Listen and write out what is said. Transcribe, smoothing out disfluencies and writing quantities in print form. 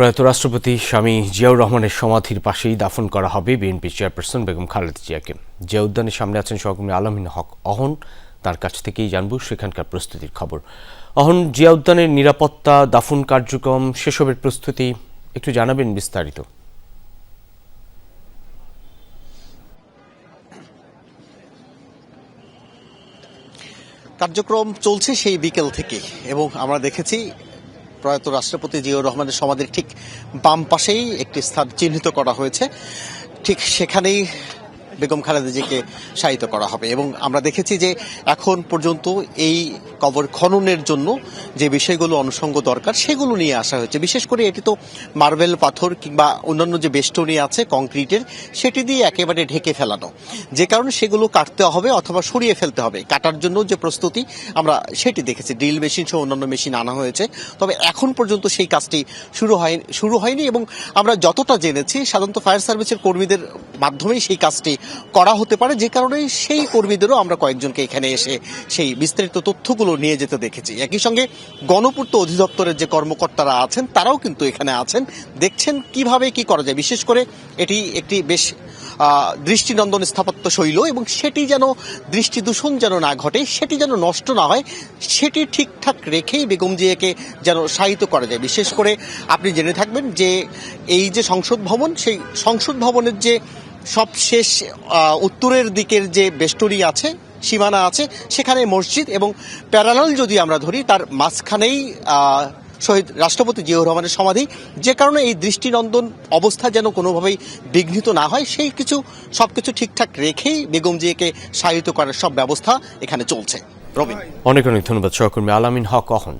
প্রয়াত রাষ্ট্রপতি স্বামী জিয়াউর রহমানের সমাধির পাশেই দাফন করা হবে বিএনপি চেয়ারপারসন বেগম খালেদা জিয়াকে। জিয়া উদ্যানের সামনে আছেন সহকর্মী আলামিন হক অহন, তার কাছ থেকেই জানব সেখানকার প্রস্তুতির খবর। অহন, জিয়া উদ্যানের নিরাপত্তা, দাফন কার্যক্রম, সেসবের প্রস্তুতি একটু জানাবেন বিস্তারিত। কার্যক্রম চলছে সেই বিকেল থেকে এবং আমরা দেখেছি প্রয়াত রাষ্ট্রপতি জিয়াউর রহমানের সমাধির ঠিক বাম পাশেই একটি স্থান চিহ্নিত করা হয়েছে, ঠিক সেখানেই বেগম খালেদা জিয়াকে শায়িত করা হবে। এবং আমরা দেখেছি যে এখন পর্যন্ত এই কবর খননের জন্য যে বিষয়গুলো অনুষঙ্গ দরকার সেগুলো নিয়ে আসা হয়েছে। বিশেষ করে এটি তো মার্বেল পাথর কিংবা অন্যান্য যে বেষ্টনী আছে কংক্রিটের, সেটি দিয়ে একেবারে ঢেকে ফেলানো, যে কারণে সেগুলো কাটতে হবে অথবা সরিয়ে ফেলতে হবে। কাটার জন্য যে প্রস্তুতি আমরা সেটি দেখেছি, ড্রিল মেশিন সহ অন্যান্য মেশিন আনা হয়েছে, তবে এখন পর্যন্ত সেই কাজটি শুরু হয়নি। এবং আমরা যতটা জেনেছি সাধারণত ফায়ার সার্ভিসের কর্মীদের মাধ্যমেই সেই কাজটি করা হতে পারে, যে কারণে সেই কর্মীদেরও আমরা কয়েকজনকে এখানে এসে সেই বিস্তারিত তথ্যগুলো নিয়ে যেতে দেখেছি। একই সঙ্গে গণপূর্ত অধিদপ্তরের যে কর্মকর্তারা আছেন তারাও কিন্তু এখানে আছেন, দেখছেন কিভাবে কি করা যায়। বিশেষ করে এটি একটি বেশ দৃষ্টিনন্দন স্থাপত্য শৈল এবং সেটি যেন দৃষ্টি দূষণ যেন না ঘটে, সেটি যেন নষ্ট না হয়, সেটি ঠিকঠাক রেখেই বেগম জিয়াকে যেন শায়িত করা যায়। বিশেষ করে আপনি জেনে থাকবেন যে এই যে সংসদ ভবন, সেই সংসদ ভবনের যে সবশেষ উত্তরের দিকের যে বেষ্টনী আছে, সীমানা আছে, সেখানে মসজিদ এবং প্যারালাল যদি আমরা ধরি তার মাঝখানেই শহীদ রাষ্ট্রপতি জিয়াউর রহমানের সমাধি, যে কারণে এই দৃষ্টিনন্দন অবস্থা যেন কোনোভাবেই বিঘ্নিত না হয় সেই সবকিছু ঠিকঠাক রেখেই বেগম জিয়াকে শায়িত করার সব ব্যবস্থা এখানে চলছে। রবিন, অনেক অনেক ধন্যবাদ সহকর্মী আলামিন হক অহন।